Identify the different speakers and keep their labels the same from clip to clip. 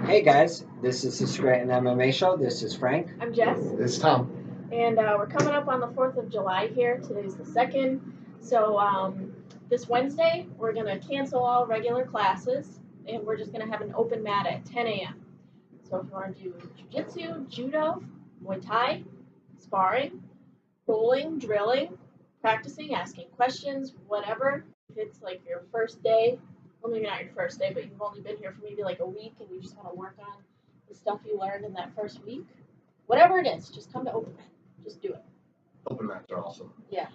Speaker 1: Hey guys, this is the Scranton MMA Show. This is Frank.
Speaker 2: I'm Jess.
Speaker 3: This is Tom.
Speaker 2: And we're coming up on the 4th of July here. Today's the 2nd. So this Wednesday, we're going to cancel all regular classes, and we're just going to have an open mat at 10 a.m. So if you want to do jiu-jitsu, judo, Muay Thai, sparring, bowling, drilling, practicing, asking questions, whatever. If it's like your first day, well, maybe not your first day, but you've only been here for maybe like a week and you just want to work on the stuff you learned in that first week, whatever it is, just come to open mat. Just do it.
Speaker 3: Open mats are awesome.
Speaker 2: Yeah.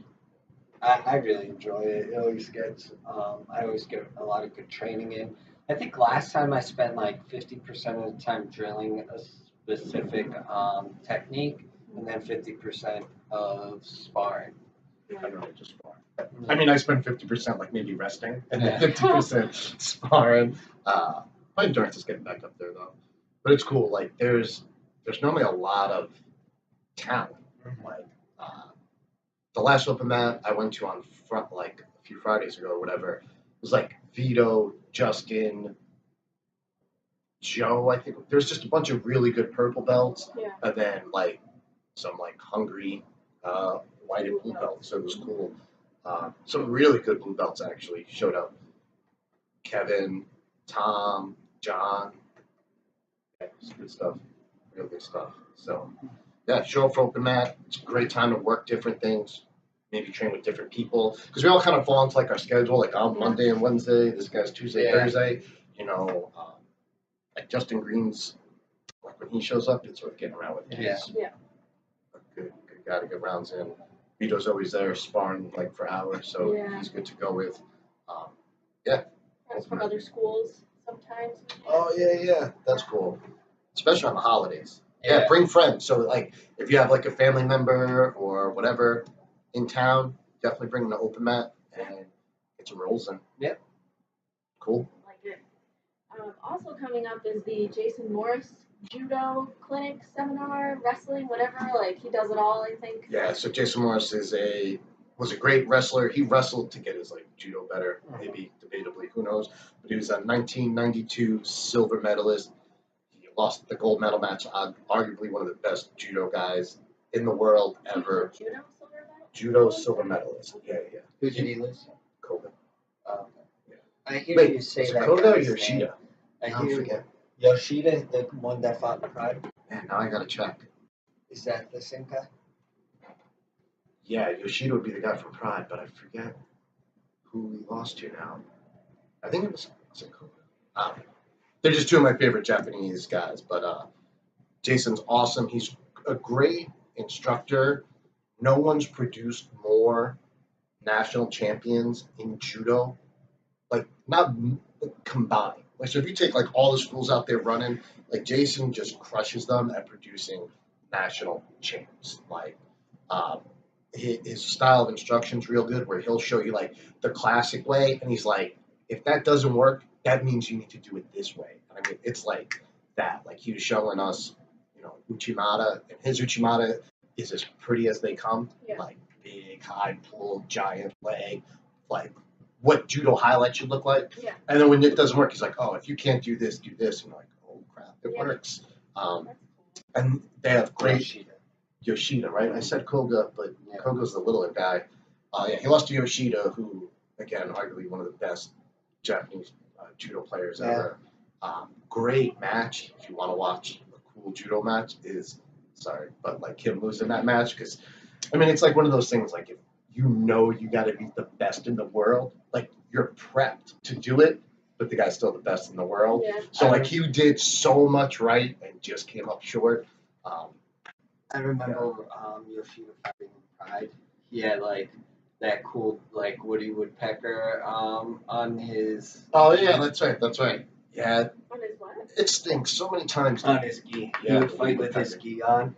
Speaker 1: I really enjoy it. It always gets, I always get a lot of good training in. I think last time I spent like 50% of the time drilling a specific technique and then 50% of sparring.
Speaker 3: I really just spar. I mean, I spend 50% like maybe resting and then 50% sparring. My endurance is getting back up there though, but it's cool. Like there's normally a lot of talent. Like the last open mat I went to on front like a few Fridays ago or whatever was like Vito, Justin, Joe. I think there's just a bunch of really good purple belts, and then like some like hungry white and blue belts. So it was cool. Some really good blue belts actually showed up. Kevin, Tom, John. Yeah, it's good stuff. Real good stuff. So, yeah, show up for open mat. It's a great time to work different things. Maybe train with different people. Because we all kind of fall into like our schedule. Like I'm Monday and Wednesday. This guy's Tuesday, Thursday. You know, like Justin Green's, like when he shows up, it's worth getting around with him.
Speaker 2: Yeah.
Speaker 3: A good guy to get rounds in. Vito's always there sparring like for hours, so he's good to go with.
Speaker 2: Friends from other schools sometimes.
Speaker 3: Oh yeah, that's cool. Especially on the holidays. Yeah, bring friends. So like if you have like a family member or whatever in town, definitely bring the open mat and get some rolls in.
Speaker 1: Yep.
Speaker 3: Cool.
Speaker 2: Like it. Also coming up is the Jason Morris judo clinic, seminar, wrestling, whatever. Like he does it all, I think.
Speaker 3: Yeah, so Jason Morris was a great wrestler. He wrestled to get his like judo better, maybe debatably, who knows. But he was a 1992 silver medalist. He lost the gold medal match, arguably one of the best judo guys in the world ever.
Speaker 2: Judo silver medal?
Speaker 3: Judo silver medalist. Yeah.
Speaker 1: Who did he lose?
Speaker 3: Koga.
Speaker 1: I hear you say that.
Speaker 3: Koga or Yoshida?
Speaker 1: I
Speaker 3: don't forget.
Speaker 1: Yoshida, the one that fought in Pride.
Speaker 3: Man, now I gotta check.
Speaker 1: Is that the same guy?
Speaker 3: Yeah, Yoshida would be the guy from Pride, but I forget who he lost to now. I think it was it Koga? They're just two of my favorite Japanese guys, but Jason's awesome. He's a great instructor. No one's produced more national champions in judo, like not combined. Like so if you take like all the schools out there running, like Jason just crushes them at producing national champs. Like his style of instruction's real good, where he'll show you like the classic way, and he's like, if that doesn't work, that means you need to do it this way. I mean, it's like that. Like he was showing us, you know, Uchimata, and his Uchimata is as pretty as they come.
Speaker 2: Yeah.
Speaker 3: Like big, high pull, giant leg, like what judo highlights should look like.
Speaker 2: Yeah.
Speaker 3: And then when it doesn't work, he's like, oh, if you can't do this, do this. And you're like, oh crap, it works. And they have great Yoshida, right? I said Koga, but Koga's the littler guy. He lost to Yoshida, who, again, arguably one of the best Japanese judo players ever. Great match. If you want to watch a cool judo match, but like him losing that match, because, I mean, it's like one of those things, like if you know you got to be the best in the world, like you're prepped to do it, but the guy's still the best in the world.
Speaker 2: Yeah.
Speaker 3: So like he did so much right and just came up short.
Speaker 1: I remember Yoshida fighting in Pride. He had like that cool like Woody Woodpecker on his.
Speaker 3: Oh yeah, that's right. Yeah.
Speaker 2: On his what?
Speaker 3: It stinks so many times.
Speaker 1: On his gi.
Speaker 3: Yeah,
Speaker 1: He would fight with his gi on.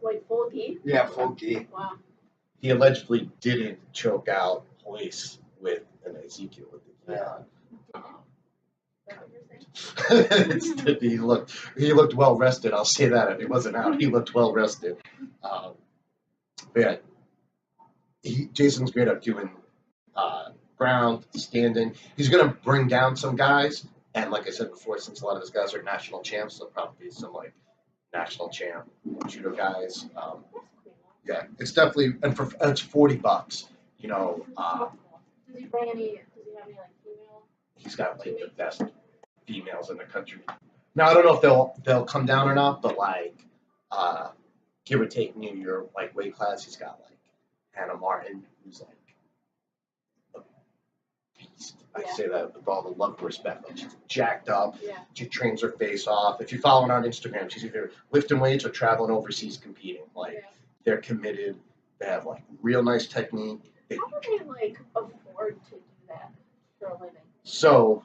Speaker 2: Like full gi?
Speaker 1: Yeah, full gi.
Speaker 2: Wow.
Speaker 3: He allegedly didn't choke out Hoyce with an Ezekiel with the gi on.
Speaker 2: Is that what you're saying?
Speaker 3: He looked well rested. I'll say that. If he wasn't out, he looked well rested. But yeah, Jason's great at doing ground, standing. He's gonna bring down some guys, And like I said before, since a lot of those guys are national champs, there'll probably be some like national champ judo guys. Yeah, it's definitely, and it's $40. You know,
Speaker 2: Does he bring any? Does he have any like female?
Speaker 3: he's got like the best females in the country. Now I don't know if they'll come down or not, but like give or take New Year like weight class, he's got like Hannah Martin, who's like a beast. I say that with all the love and respect. Like she's jacked up.
Speaker 2: Yeah.
Speaker 3: She trains her face off. If you follow her on Instagram, she's either lifting weights or traveling overseas competing. Like they're committed. They have like real nice technique.
Speaker 2: How do they like afford to do that for a living?
Speaker 3: So,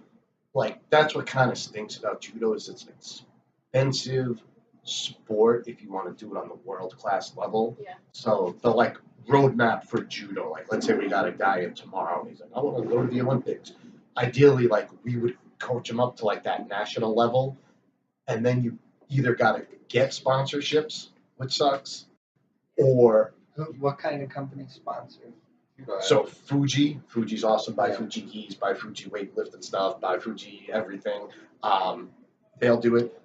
Speaker 3: like that's what kind of stinks about judo is it's an expensive sport if you want to do it on the world class level.
Speaker 2: Yeah.
Speaker 3: So the like roadmap for judo, like let's say we got a guy in tomorrow and he's like, I want to go to the Olympics. Ideally, like we would coach him up to like that national level, and then you either got to get sponsorships, which sucks, or
Speaker 1: what kind of company sponsors?
Speaker 3: so Fuji's awesome. Buy Fuji gis, buy Fuji weightlifting stuff, buy Fuji everything. They'll do it.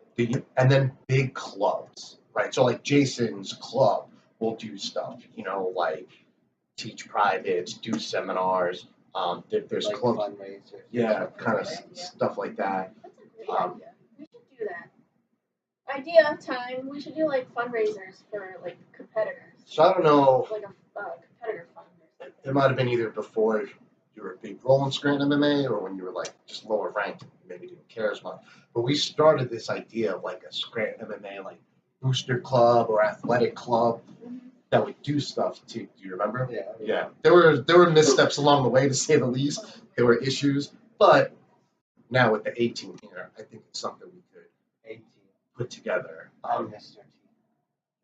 Speaker 3: And then big clubs, right? So like Jason's club will do stuff, you know, like teach privates, do seminars. There's
Speaker 1: like
Speaker 3: clubs,
Speaker 1: fundraisers.
Speaker 3: yeah, kind of stuff like that.
Speaker 2: That's a great idea. We should do that. Idea time. We should do like fundraisers for like competitors.
Speaker 3: So I don't know.
Speaker 2: Like a competitor fund or something.
Speaker 3: It might have been either before you were a big role in Scranton MMA or when you were like just lower ranked, maybe didn't care as much. But we started this idea of like a Scranton MMA like booster club or athletic club that would do stuff too. Do you remember?
Speaker 1: Yeah.
Speaker 3: Yeah. There were missteps along the way to say the least. There were issues, but now with the 18 here, I think it's something we could
Speaker 1: 18.
Speaker 3: put together.
Speaker 1: I'm Mr. T.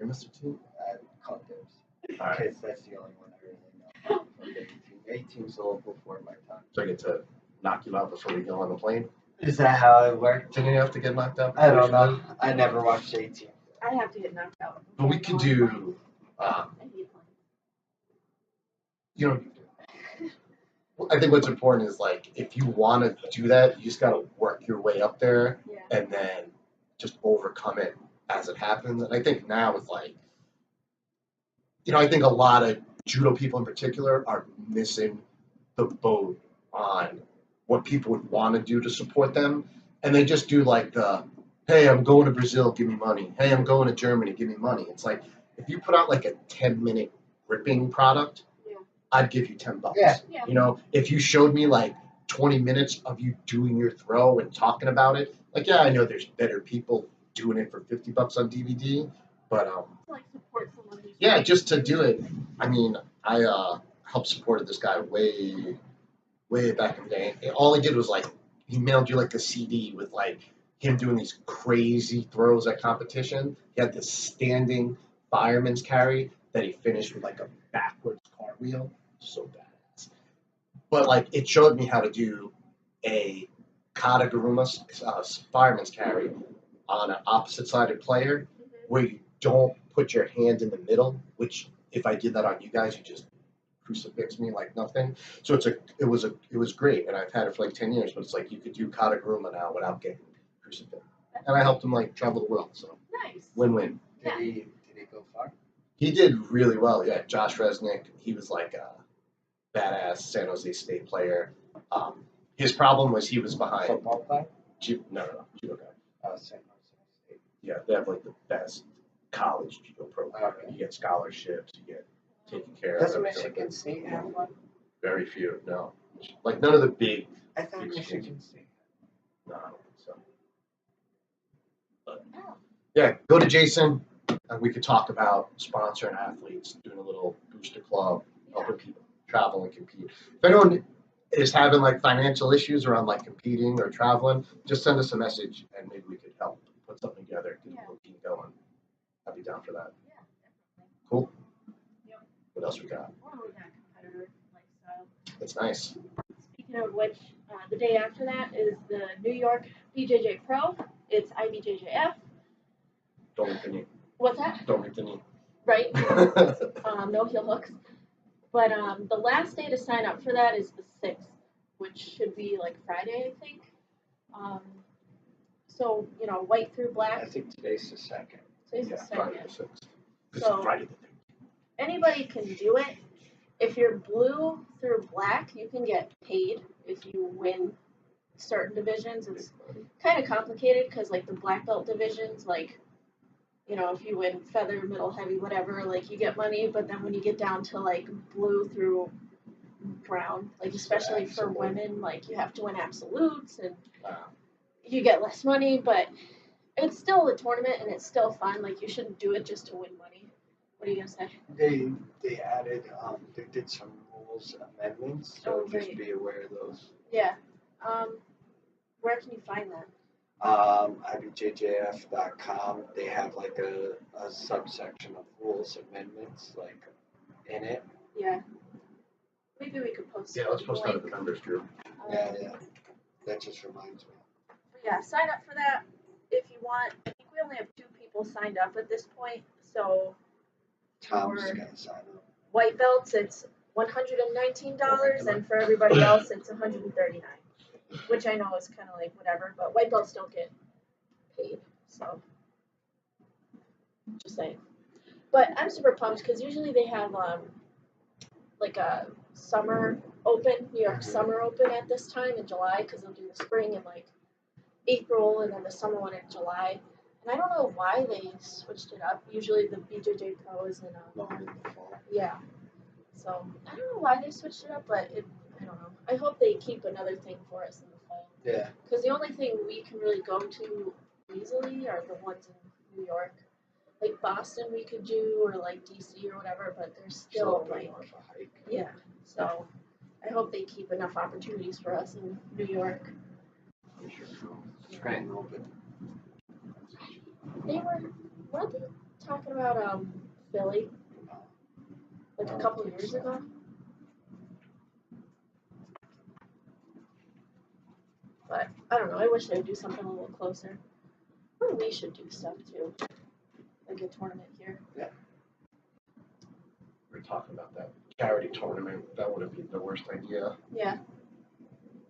Speaker 3: You're Mr. T?
Speaker 1: I call dibs.
Speaker 3: All right.
Speaker 1: Because that's the only one I really know. From the 18. 18's a little before my time.
Speaker 3: So I get to knock you out before we go on the plane.
Speaker 1: Is that how it worked?
Speaker 3: Didn't you have to get knocked out?
Speaker 1: I don't know. I never watched 18.
Speaker 2: I have to get knocked out.
Speaker 3: But we could do,
Speaker 2: I hate planes.
Speaker 3: you know, I think what's important is like if you want to do that, you just got to work your way up there
Speaker 2: Yeah.
Speaker 3: and then just overcome it as it happens. And I think now with like, you know, I think a lot of judo people in particular are missing the boat on what people would want to do to support them. And they just do like the, hey, I'm going to Brazil, give me money. Hey, I'm going to Germany, give me money. It's like, if you put out like a 10-minute ripping product, I'd give you $10.
Speaker 1: Yeah.
Speaker 3: You know, if you showed me like 20 minutes of you doing your throw and talking about it, like, yeah, I know there's better people doing it for $50 on DVD, but
Speaker 2: Like support someone who's
Speaker 3: yeah, just to do it. I mean, I helped support this guy way back in the day. And all he did was like he mailed you like a CD with like him doing these crazy throws at competition. He had this standing fireman's carry that he finished with like a backwards cartwheel. So badass. But like it showed me how to do a kataguruma fireman's carry on an opposite-sided player where you don't put your hand in the middle, which if I did that on you guys, you just crucifix me like nothing. So it was great, and I've had it for like 10 years. But it's like you could do kataguruma now without getting crucifixed, and I helped him like travel the world. So
Speaker 2: nice.
Speaker 3: win-win.
Speaker 1: Did he go far?
Speaker 3: He did really well. Yeah, Josh Resnick. He was like a badass San Jose State player. His problem was he was behind.
Speaker 1: Football player?
Speaker 3: No, judo guy.
Speaker 1: San Jose State.
Speaker 3: Yeah, they have like the best college judo program.
Speaker 1: Okay.
Speaker 3: You get scholarships, you get taken care
Speaker 1: Doesn't
Speaker 3: of.
Speaker 1: Michigan State have one?
Speaker 3: Very few, no. Like none of the big.
Speaker 1: I thought
Speaker 3: big
Speaker 1: Michigan
Speaker 3: schools.
Speaker 1: State.
Speaker 3: No, I don't think so. But yeah, go to Jason, and we could talk about sponsoring athletes, doing a little booster club, helping people travel and compete. If anyone is having like financial issues around like competing or traveling, just send us a message and maybe we could help put something together, get a little team going. I'd be down for that.
Speaker 2: Yeah, definitely.
Speaker 3: Cool.
Speaker 2: Yep.
Speaker 3: What else we got?
Speaker 2: Or we got competitor lifestyle.
Speaker 3: That's nice.
Speaker 2: Speaking of which, the day after that is the New York BJJ Pro. It's IBJJF.
Speaker 3: Don't make the knee.
Speaker 2: What's that?
Speaker 3: Don't make the knee.
Speaker 2: Right. No heel hooks. But the last day to sign up for that is the 6th, which should be like Friday, I think. So, you know, white through
Speaker 1: I
Speaker 2: black.
Speaker 1: think today's the 2nd.
Speaker 2: Today's the
Speaker 3: Friday
Speaker 2: second.
Speaker 3: the 6th.
Speaker 2: So
Speaker 3: Friday the 6th.
Speaker 2: anybody can do it. If you're blue through black, you can get paid if you win certain divisions. It's kind of complicated because like the black belt divisions, like, you know, if you win feather, middle, heavy, whatever, like you get money. But then when you get down to like blue through brown, like especially for women, like you have to win absolutes and you get less money, but it's still a tournament and it's still fun. Like you shouldn't do it just to win money. What are you gonna say?
Speaker 1: They added they did some rules amendments, so
Speaker 2: Oh,
Speaker 1: just
Speaker 2: great.
Speaker 1: be aware of those.
Speaker 2: Yeah. Where can you find that?
Speaker 1: IBJJF.com. They have like a subsection of rules amendments like in it.
Speaker 2: Yeah. Maybe we could post.
Speaker 3: Yeah, let's post that in the members group.
Speaker 1: Yeah. That just reminds me.
Speaker 2: Yeah, sign up for that if you want. I think we only have 2 people signed up at this point. So
Speaker 1: Tom's
Speaker 2: for
Speaker 1: gonna sign up.
Speaker 2: white belts, it's $119, and for everybody else, it's $139, which I know is kind of like whatever. But white belts don't get paid, so just saying. But I'm super pumped because usually they have like a summer open, New York summer open at this time in July because they'll do the spring in like April and then the summer one in July. And I don't know why they switched it up. Usually the BJJ Pro is in
Speaker 1: the fall.
Speaker 2: yeah. So I don't know why they switched it up, but I don't know. I hope they keep another thing for us in the fall.
Speaker 1: Yeah.
Speaker 2: Because the only thing we can really go to easily are the ones in New York. Like Boston we could do, or like DC or whatever, but there's still like, yeah. So I hope they keep enough opportunities for us in New York.
Speaker 1: Scranton Open.
Speaker 2: Weren't they talking about Philly like a couple years ago? But I don't know. I wish they would do something a little closer. Or we should do stuff too, like a tournament here.
Speaker 1: Yeah.
Speaker 3: We're talking about that charity tournament. That wouldn't be the worst idea.
Speaker 2: Yeah.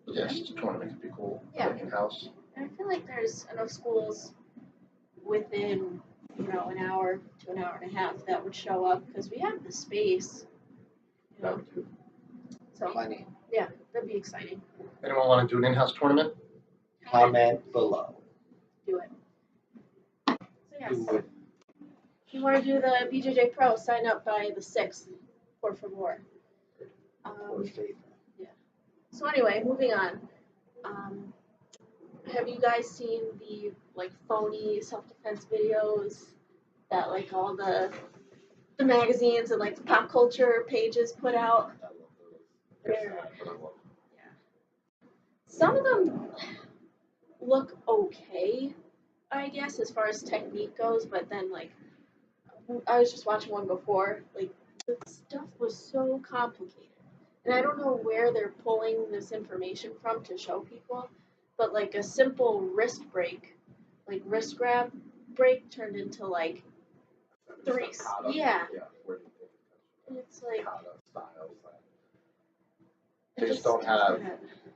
Speaker 3: Yes, the tournament could be cool.
Speaker 2: Yeah.
Speaker 3: Like in-house.
Speaker 2: And I feel like there's enough schools within, you know, an hour to an hour and a half that would show up because we have the space. You
Speaker 3: That
Speaker 2: know,
Speaker 3: would do.
Speaker 2: so
Speaker 1: Plenty.
Speaker 2: yeah, that'd be exciting.
Speaker 3: Anyone want to do an in-house tournament?
Speaker 1: Comment below.
Speaker 2: Do it. So yes,
Speaker 1: Who would?
Speaker 2: if you want to do the BJJ Pro, sign up by the 6th, por favor.
Speaker 1: Or favor.
Speaker 2: So anyway, moving on. Have you guys seen the like phony self-defense videos that like all the magazines and like the pop culture pages put out?
Speaker 3: I love those. They're sad, but I love them.
Speaker 2: Some of them look okay, I guess, as far as technique goes, but then like I was just watching one before, like the stuff was so complicated. And I don't know where they're pulling this information from to show people, but like a simple wrist break, like wrist grab break turned into like 3, yeah.
Speaker 3: Where do you think it
Speaker 2: And it's like
Speaker 3: comes from? Kata styles. They just don't have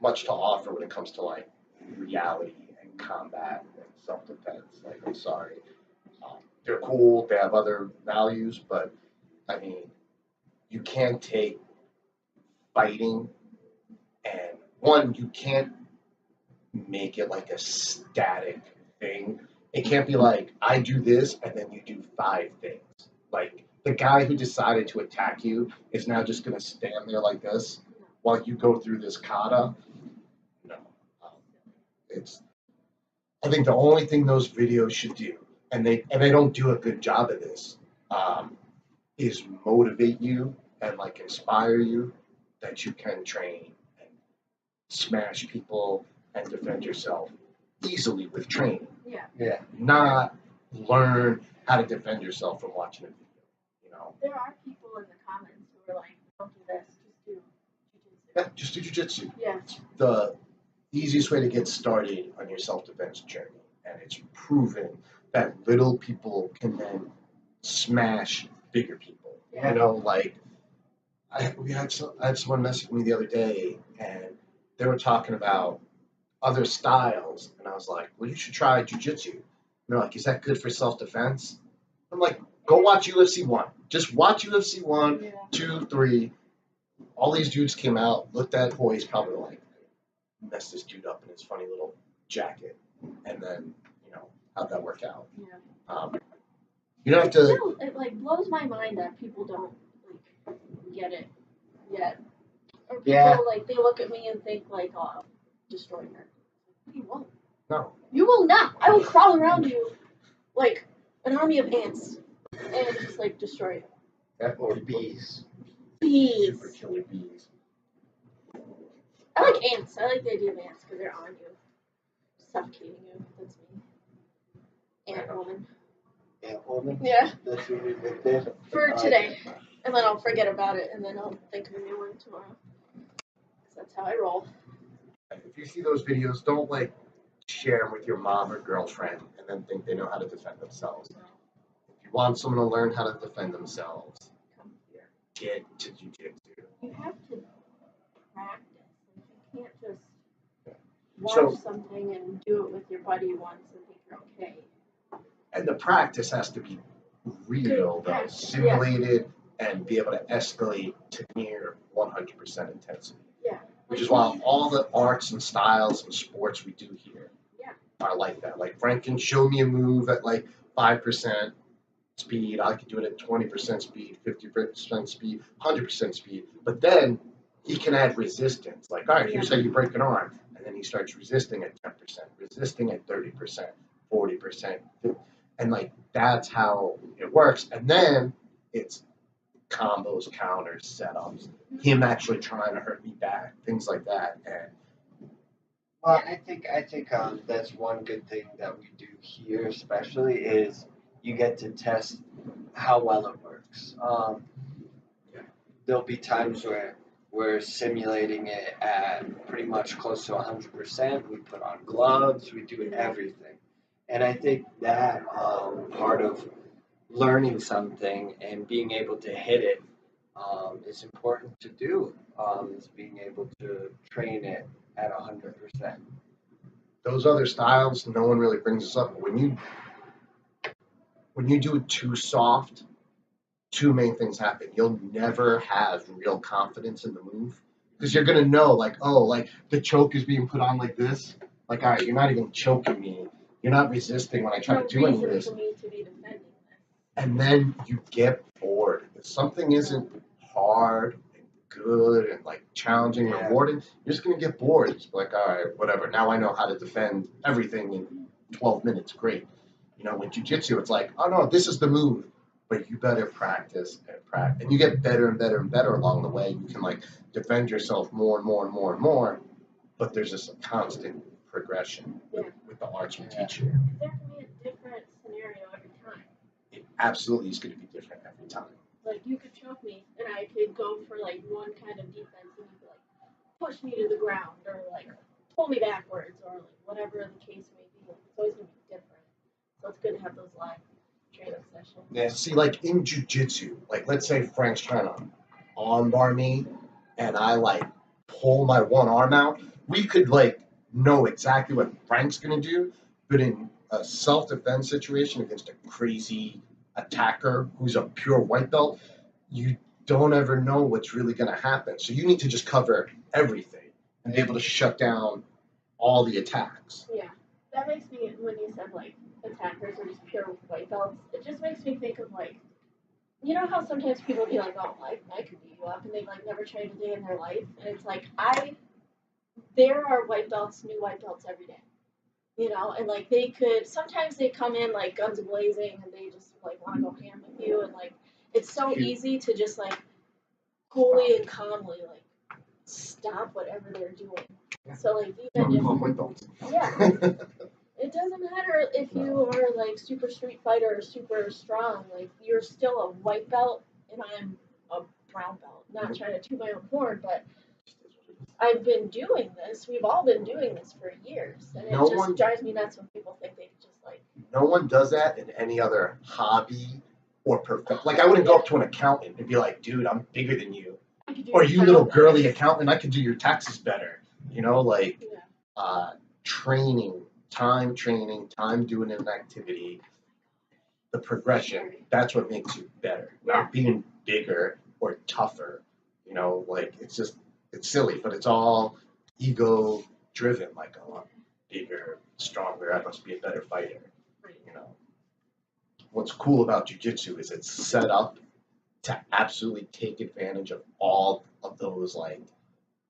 Speaker 3: much to offer when it comes to like reality and combat and self-defense. Like, I'm sorry. They're cool, they have other values, but I mean, you can't take fighting and one, you can't make it like a static thing. It can't be like, I do this and then you do 5 things. Like, the guy who decided to attack you is now just going to stand there like this while you go through this kata. No. I think the only thing those videos should do, and they don't do a good job of this, is motivate you and like inspire you that you can train and smash people and defend yourself easily with training.
Speaker 2: Yeah.
Speaker 3: Not learn how to defend yourself from watching a video. You know.
Speaker 2: There are people in the comments who are like, don't do this, just do jiu-jitsu.
Speaker 3: Yeah, just do jujitsu.
Speaker 2: Yeah.
Speaker 3: It's the easiest way to get started on your self-defense journey, and it's proven that little people can then smash bigger people.
Speaker 2: Yeah.
Speaker 3: You know, like I had someone message me the other day, and they were talking about other styles, and I was like, well, you should try jiu-jitsu. And they're like, is that good for self-defense? I'm like, go watch UFC 1. Just watch UFC 1,
Speaker 2: Yeah.
Speaker 3: 2, 3. All these dudes came out, looked at boys, probably like, messed this dude up in his funny little jacket, and then, how'd that work out?
Speaker 2: Yeah.
Speaker 3: You don't have to.
Speaker 2: Still, it like blows my mind that people don't like get it yet. Or people like they look at me and think like, "Oh, I'll destroy her." You won't.
Speaker 3: No.
Speaker 2: You will not. I will crawl around you like an army of ants and just like destroy you.
Speaker 3: Yeah, or bees.
Speaker 2: Bees.
Speaker 3: Super killer bees.
Speaker 2: I like ants. I like the idea of ants because they're on you, suffocating you. That's me. Ant woman.
Speaker 1: Ant woman?
Speaker 2: Yeah.
Speaker 1: That's what we did.
Speaker 2: For today. And then I'll forget about it and then I'll think of a new one tomorrow. Because that's how I roll.
Speaker 3: If you see those videos, don't like share them with your mom or girlfriend and then think they know how to defend themselves. If you want someone to learn how to defend themselves,
Speaker 2: Come here.
Speaker 3: get to jiu-jitsu.
Speaker 2: You have to practice. Like, you can't just watch something and do it with your buddy once and think you're okay.
Speaker 3: And the practice has to be real, though, simulated, and be able to escalate to near 100% intensity.
Speaker 2: Yeah.
Speaker 3: Which is why all the arts and styles and sports we do here are like that. Like Frank can show me a move at like 5% speed. I can do it at 20% speed, 50% speed, 100% speed. But then he can add resistance. Like, all right, here's how you break an arm. And then he starts resisting at 10%, resisting at 30%, 40%. And like, that's how it works. And then it's combos, counters, setups, him actually trying to hurt me back, things like that. And
Speaker 1: well, I think that's one good thing that we do here, especially, is you get to test how well it works. There'll be times where we're simulating it at pretty much close to 100%. We put on gloves, we do everything, and I think that part of learning something and being able to hit it is important to do. Is being able to train it at 100%.
Speaker 3: those other styles, no one really brings us up. When you do it too soft, two main things happen. You'll never have real confidence in the move because you're gonna know, like, oh, like the choke is being put on like this. Like, all right, you're not even choking me. You're not resisting when I try to do any of this.
Speaker 2: For me to be defending this.
Speaker 3: And then you get bored. If something isn't hard and good and like challenging, rewarding, you're just gonna get bored. It's like, all right, whatever. Now I know how to defend everything in 12 minutes. Great. With jiu-jitsu, it's like, oh no, this is the move, but you better practice and practice, and you get better and better and better along the way. You can like defend yourself more and more and more and more, but there's just a constant progression with the arts we teach here.
Speaker 2: There can be a different scenario every time.
Speaker 3: It absolutely is going to be different every time.
Speaker 2: Like, you could choke me, and I could go for, like, one kind of defense, and you could, like, push me to the ground, or, like, pull me backwards, or, like, whatever the case may be. Like, it's always going to be different. So it's good to have those live training sessions.
Speaker 3: Yeah, see, like, in jiu-jitsu, like, let's say Frank's trying to armbar me, and I, like, pull my one arm out. We could, like, know exactly what Frank's going to do, but in a self-defense situation against a crazy attacker who's a pure white belt, you don't ever know what's really going to happen. So you need to just cover everything and be able to shut down all the attacks.
Speaker 2: Yeah, that makes me, when you said, like, attackers are just pure white belts, it just makes me think of, like, you know how sometimes people be like, oh, I could beat you up, and they've, like, never trained a day in their life, and it's like, there are white belts, new white belts every day. And like sometimes they come in like guns blazing and they just like want to go ham with you, and like it's so easy to just like coolly and calmly like stop whatever they're doing. Yeah. So like even it doesn't matter if you are like super street fighter or super strong, like you're still a white belt and I'm a brown belt. Not trying to toot my own horn, but I've been doing this. We've all been doing this for years, and it just drives me nuts when people think they can just like.
Speaker 3: No one does that in any other hobby or profession. Like I wouldn't go up to an accountant and be like, "Dude, I'm bigger than you," or "You little girly accountant, I can do your taxes better." training, time doing an activity, the progression, that's what makes you better. Not being bigger or tougher. You know, like it's silly, but it's all ego driven. Like, oh, I'm bigger, stronger, I must be a better fighter. You know, what's cool about jiu-jitsu is it's set up to absolutely take advantage of all of those like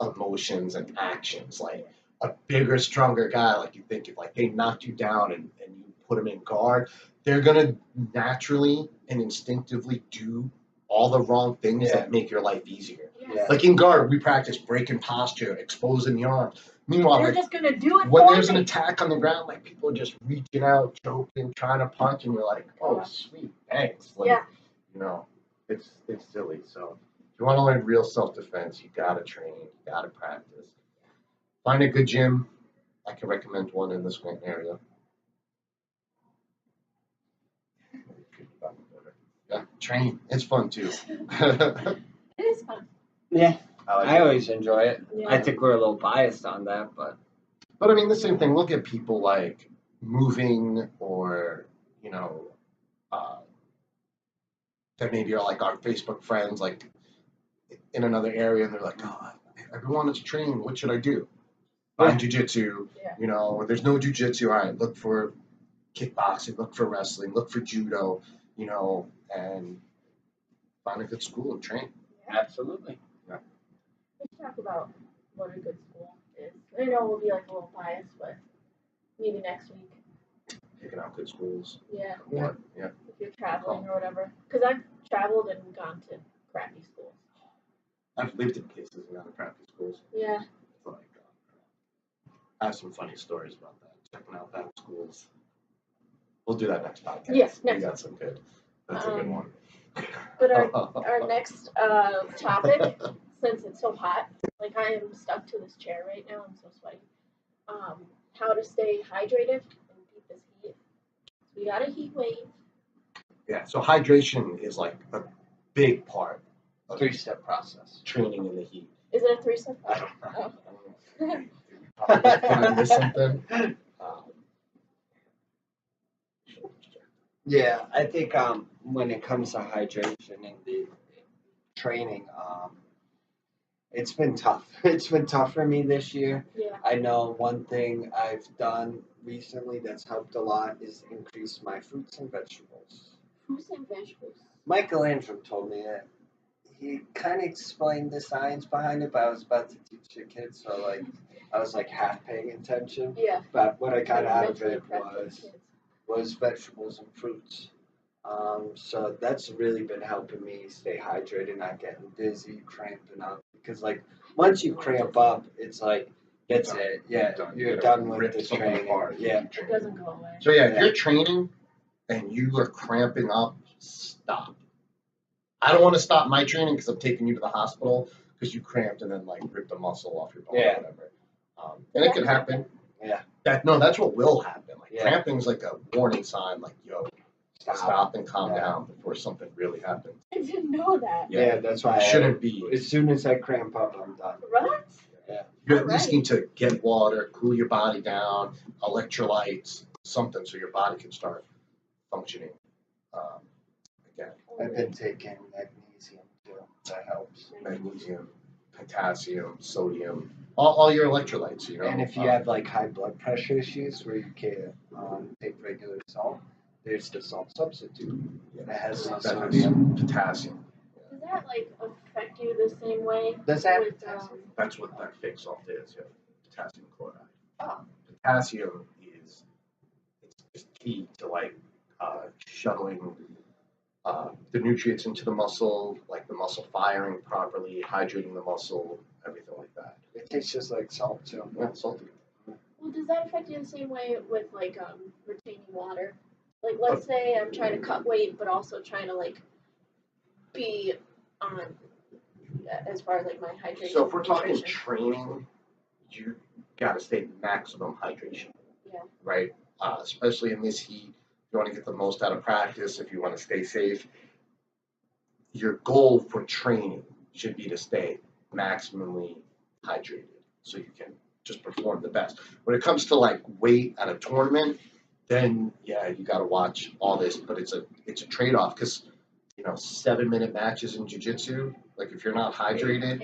Speaker 3: emotions and actions. Like a bigger, stronger guy, like you think if like they knocked you down and you put them in guard, they're gonna naturally and instinctively do all the wrong things that make your life easier.
Speaker 2: Yeah.
Speaker 3: Like in guard, we practice breaking posture, exposing the arms. Meanwhile,
Speaker 2: They're
Speaker 3: like,
Speaker 2: just gonna do it
Speaker 3: when
Speaker 2: for
Speaker 3: there's an
Speaker 2: me.
Speaker 3: attack on the ground, like people are just reaching out, choking, trying to punch, and you're like, oh, sweet, thanks. Like, you know, it's silly. So if you want to learn real self-defense, you gotta train, you gotta practice. Find a good gym. I can recommend one in the Scranton area. Yeah, train. It's fun too.
Speaker 2: It is fun.
Speaker 1: Yeah,
Speaker 3: I
Speaker 1: I always enjoy it.
Speaker 2: Yeah.
Speaker 1: I think we're a little biased on that, but
Speaker 3: I mean, the same thing. Look at people like moving or, you know, that maybe are like our Facebook friends, like in another area, and they're like, oh, I've been wanting to train. What should I do? Find jujitsu. You know, or there's no jujitsu. All right, look for kickboxing, look for wrestling, look for judo, you know, and find a good school and train.
Speaker 1: absolutely.
Speaker 2: Let's talk about what a good school is. I know we'll be like a little biased, but maybe next week.
Speaker 3: Picking out good schools.
Speaker 2: Yeah.
Speaker 3: Yeah.
Speaker 2: If you're traveling or whatever. Because I've traveled and gone to crappy schools.
Speaker 3: I've lived in places in other crappy schools.
Speaker 2: Yeah.
Speaker 3: Like, I have some funny stories about that. Checking out bad schools. We'll do that next podcast.
Speaker 2: Yes,
Speaker 3: We
Speaker 2: next
Speaker 3: got some good. That's a good one.
Speaker 2: But our next topic, since it's so hot, like I am stuck to this chair right now, I'm so sweaty. How to stay hydrated and beat this heat. We got a heat wave.
Speaker 3: Yeah, so hydration is like a big part of
Speaker 1: 3-step process.
Speaker 3: training in the heat.
Speaker 2: Is it a 3-step?
Speaker 1: I don't know.
Speaker 3: Did I miss something?
Speaker 1: Yeah, I think when it comes to hydration and the training, it's been tough. It's been tough for me this year.
Speaker 2: Yeah.
Speaker 1: I know one thing I've done recently that's helped a lot is increase my fruits and vegetables.
Speaker 2: Fruits and vegetables.
Speaker 1: Michelangelo told me that. He kind of explained the science behind it, but I was about to teach the kids, so like I was like half paying attention.
Speaker 2: Yeah.
Speaker 1: But what I got out of
Speaker 2: Mentally
Speaker 1: it
Speaker 2: prepping kids.
Speaker 1: was vegetables and fruits. So that's really been helping me stay hydrated, not getting dizzy, cramping up. Because like once you cramp up, it's like that's it. Yeah, you're done with the training. Yeah,
Speaker 2: It doesn't go away.
Speaker 3: So yeah, if you're training and you are cramping up, stop. I don't want to stop my training because I'm taking you to the hospital because you cramped and then like ripped a muscle off your bone or whatever. And it could happen.
Speaker 1: Yeah.
Speaker 3: That's what will happen. Like
Speaker 1: cramping
Speaker 3: is like a warning sign. Like, yo, stop and calm down before something really happens.
Speaker 2: I didn't know that.
Speaker 1: Yeah, that's why
Speaker 3: it shouldn't be.
Speaker 1: As soon as I cramp up, I'm done.
Speaker 2: Right?
Speaker 1: Yeah.
Speaker 3: You at least need to get water, cool your body down, electrolytes, something so your body can start functioning again.
Speaker 1: I've been taking magnesium too. That helps.
Speaker 3: Magnesium, potassium, sodium, all your electrolytes, you know.
Speaker 1: And if you have like high blood pressure issues where you can't take regular salt, there's the salt substitute that has no sodium.
Speaker 3: Potassium.
Speaker 2: Does that like affect you the same way?
Speaker 1: Does that?
Speaker 2: With,
Speaker 3: That's what that fake salt is. Yeah, potassium chloride.
Speaker 2: Oh.
Speaker 3: Potassium is key to like shuttling the nutrients into the muscle, like the muscle firing properly, hydrating the muscle, everything like that.
Speaker 1: It tastes just like salt too.
Speaker 3: Yeah, salty.
Speaker 2: Well, does that affect you the same way with like retaining water? Like, let's say I'm trying to cut weight, but also trying to like be on as far as like my hydration.
Speaker 3: So if we're talking training, you got to stay maximum hydration.
Speaker 2: Yeah.
Speaker 3: Right. Especially in this heat, if you want to get the most out of practice, if you want to stay safe, your goal for training should be to stay maximally hydrated so you can just perform the best. When it comes to like weight at a tournament, then yeah, you got to watch all this, but it's a trade-off because 7-minute matches in jiu-jitsu, like if you're not hydrated,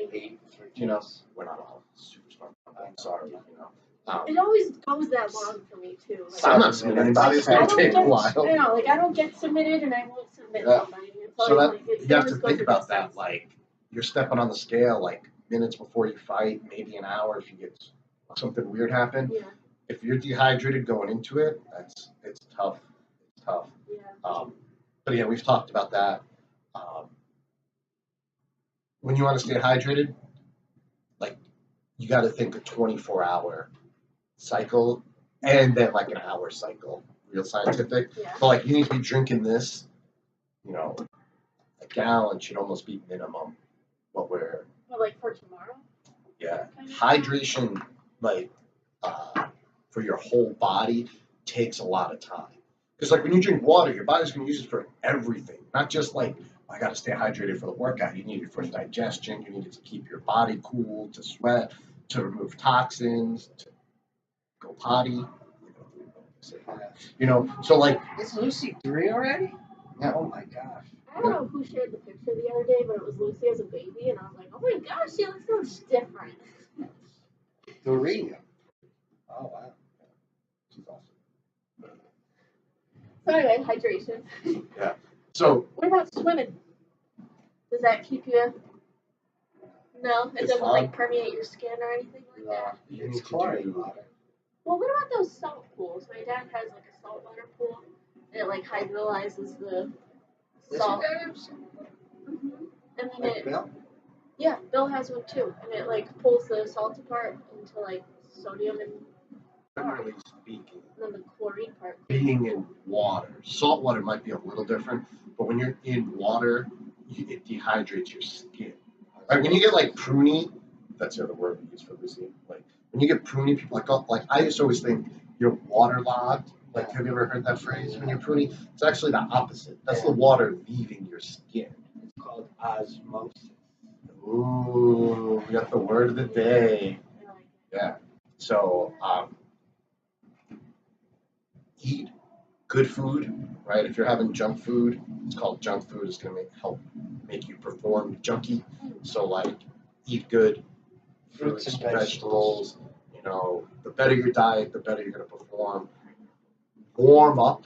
Speaker 3: we're not all super smart. I'm sorry,
Speaker 2: It always goes that long for me too. Like,
Speaker 3: I'm not submitting anybody. It's gonna take a while.
Speaker 2: I know, like I don't get submitted, and I won't submit somebody.
Speaker 3: So that you have to think about that. Like you're stepping on the scale like minutes before you fight, maybe an hour if you get something weird happen.
Speaker 2: Yeah.
Speaker 3: If you're dehydrated going into it, it's tough. It's tough.
Speaker 2: Yeah.
Speaker 3: But yeah, we've talked about that. When you want to stay hydrated, like you got to think a 24-hour cycle and then like an hour cycle, real scientific.
Speaker 2: Yeah.
Speaker 3: But like you need to be drinking this, a gallon should almost be minimum. What we're
Speaker 2: like for tomorrow.
Speaker 3: Yeah, hydration like for your whole body takes a lot of time. Because like when you drink water, your body's gonna use it for everything, not just like I gotta stay hydrated for the workout. You need it for digestion. You need it to keep your body cool, to sweat, to remove toxins, to go potty. So like.
Speaker 1: Is Lucy 3 already?
Speaker 3: Yeah.
Speaker 1: Oh my gosh.
Speaker 2: I don't know who shared the picture the other day, but it was Lucy as a baby, and I was like, oh my gosh, she looks so much different.
Speaker 1: 3. Oh wow.
Speaker 3: She's awesome.
Speaker 2: So anyway, hydration.
Speaker 3: Yeah. So.
Speaker 2: What about swimming? Does that keep you? No, it doesn't like permeate your skin or anything like that.
Speaker 1: It's chlorine water.
Speaker 2: Well, what about those salt pools? My dad has like a saltwater pool. It like hydrolyzes the salt. Mm-hmm. And then
Speaker 1: Like Bill?
Speaker 2: Yeah, Bill has one too, and it like pulls the salt apart into like sodium and.
Speaker 3: Generally speaking,
Speaker 2: then the chlorine part.
Speaker 3: Being in water, salt water might be a little different, but when you're in water, it dehydrates your skin. Right? When you get like pruny, that's the other word we use for Lucy. Like when you get pruny, people like I used to always think you're waterlogged. Like, have you ever heard that phrase? When you're pruny, it's actually the opposite. That's the water leaving your skin.
Speaker 1: It's called osmosis.
Speaker 3: Ooh, we got the word of the day. Yeah. So, eat good food, right? If you're having junk food, it's called junk food. It's going to help make you perform junky. So, like, eat good fruits and vegetables. The better your diet, the better you're going to perform. Warm up.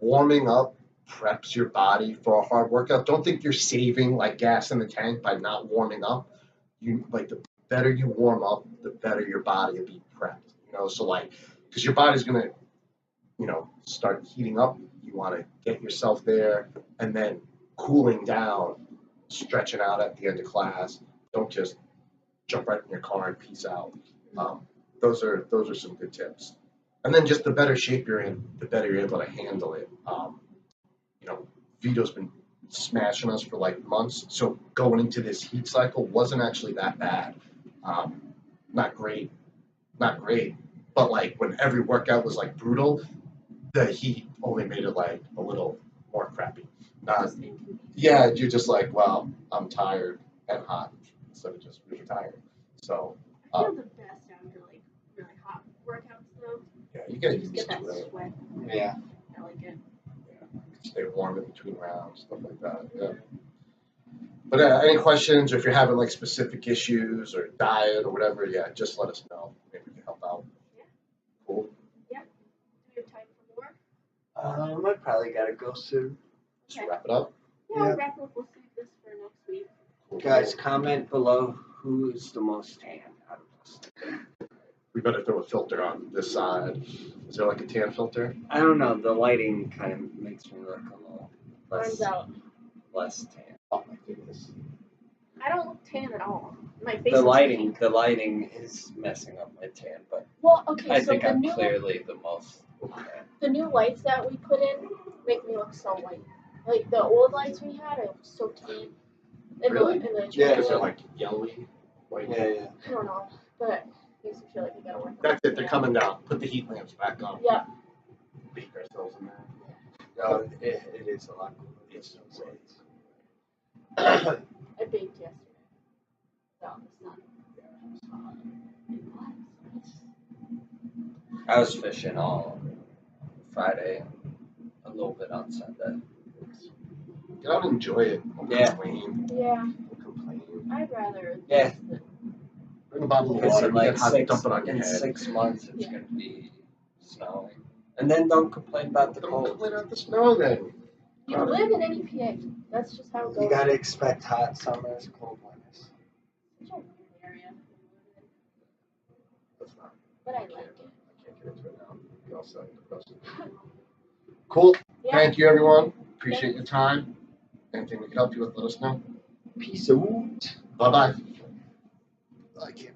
Speaker 3: Warming up preps your body for a hard workout. Don't think you're saving like gas in the tank by not warming up. The better you warm up, the better your body will be prepped. So like, because your body's gonna, start heating up. You want to get yourself there, and then cooling down, stretching out at the end of class. Don't just jump right in your car and peace out. Those are some good tips. And then just the better shape you're in, the better you're able to handle it. Vito's been smashing us for like months, so going into this heat cycle wasn't actually that bad. Not great, but like when every workout was like brutal, the heat only made it like a little more crappy. You're just like, well, I'm tired and hot instead of just really tired. So.
Speaker 2: I feel the best after like really hot workouts though.
Speaker 3: Yeah, you gotta
Speaker 2: just get that sweat.
Speaker 1: Yeah.
Speaker 2: I like it.
Speaker 3: Stay warm in between rounds, stuff like that. Yeah. But any questions, or if you're having like specific issues or diet or whatever, just let us know. Maybe we can help out.
Speaker 2: Yeah.
Speaker 3: Cool.
Speaker 2: Yeah. Do we have time for more?
Speaker 1: I probably gotta go soon.
Speaker 3: Just wrap it up.
Speaker 2: Yeah, we'll wrap up. We'll save this for next week.
Speaker 3: Cool.
Speaker 1: Guys, comment below who is the most tan out of us.
Speaker 3: We better throw a filter on this side. Is there like a tan filter?
Speaker 1: I don't know. The lighting kind of makes me look a little less tan.
Speaker 3: Oh my goodness.
Speaker 2: I don't look tan at all. My face
Speaker 1: The
Speaker 2: is
Speaker 1: lighting
Speaker 2: pink.
Speaker 1: is messing up my tan, but
Speaker 2: Well, okay,
Speaker 1: I
Speaker 2: so
Speaker 1: think I'm
Speaker 2: new,
Speaker 1: clearly the most tan.
Speaker 2: the new lights that we put in make me look so white. Like the old lights we had, I was so tan.
Speaker 3: Really?
Speaker 1: Yeah,
Speaker 3: Because they're like yellowy, white.
Speaker 1: Yeah.
Speaker 2: I don't know, but makes me feel like we gotta work.
Speaker 3: That's it. They're coming down. Put the heat lamps back on.
Speaker 2: Yeah.
Speaker 3: Bake ourselves in there.
Speaker 1: No, it is a lot cooler.
Speaker 3: It's so great.
Speaker 2: I baked yesterday. So it's not.
Speaker 1: I was fishing all Friday, a little bit on Sunday.
Speaker 3: Get out and enjoy it. Don't
Speaker 1: Yeah.
Speaker 3: complain.
Speaker 2: Yeah,
Speaker 3: Don't complain.
Speaker 2: I'd rather.
Speaker 1: Yeah.
Speaker 3: Bring a bottle of
Speaker 1: Because
Speaker 3: water.
Speaker 1: in
Speaker 3: You
Speaker 1: like
Speaker 3: get hot, dump it on your
Speaker 1: in
Speaker 3: head.
Speaker 1: 6 months, it's
Speaker 2: Yeah.
Speaker 1: gonna be snowing, and then don't complain about the
Speaker 3: Don't
Speaker 1: cold.
Speaker 3: complain about the snow then.
Speaker 2: You live in any PA. That's just how it goes.
Speaker 1: You gotta expect hot summers, cold winters.
Speaker 2: Such a weird area.
Speaker 3: That's not.
Speaker 2: But I like it.
Speaker 3: I can't get into it now. We all sound depressed. Cool.
Speaker 2: Yeah.
Speaker 3: Thank you, everyone. Appreciate your time. Anything we can help you with, let us know.
Speaker 1: Peace out.
Speaker 3: Bye-bye.
Speaker 1: I can't.